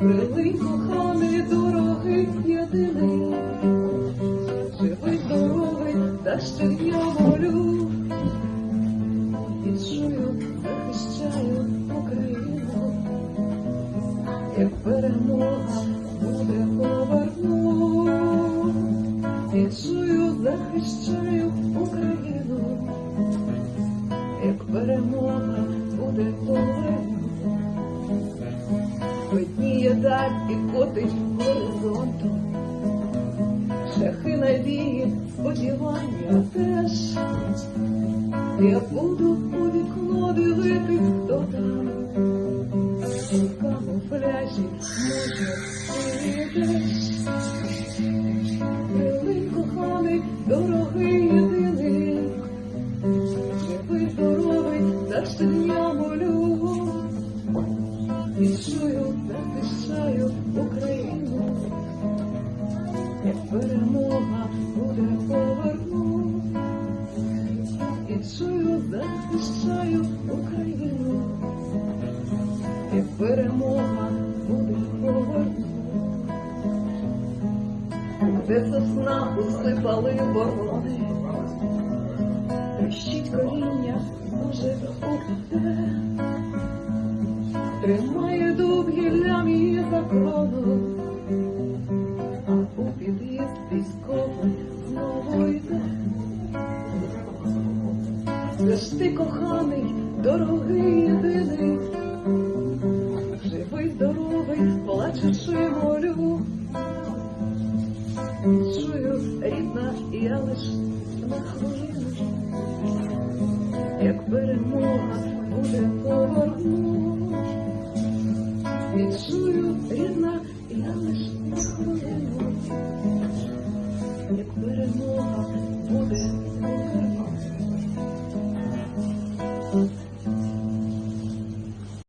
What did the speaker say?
Прилинь, коханий, дорогий, єдиний, живий, здоровий, та ще я молю, і чую, захищаю Україну, як перемога буде, поверну, і чую, захищаю Україну, як перемога буде, поверну. Видніє даль і котить горизонтом, шляхи надії, сподівання теж. Я буду у вікно дивитись, хто там, у камуфляжі, може, ти йдеш. Прилинь, коханий, дорогий, єдиний, живий, здоровий, та щодня молю. І чую, захищаю Україну, як перемога буде, поверну. І чую, захищаю Україну, як перемога буде, поверну. Де сосна усипали ворони, тріщить коріння, може, упаде. Тримає дуб гіллям її закону, а у під'їзд військовий знову йде. Де ж ти, коханий, дорогий, єдиний, живий, здоровий, плачучи молю. Чую, рідна, я лиш на хвилину, як перемога буде, поверну. І чую, рідна, я лиш на хвилину, як перемога буде, поверну.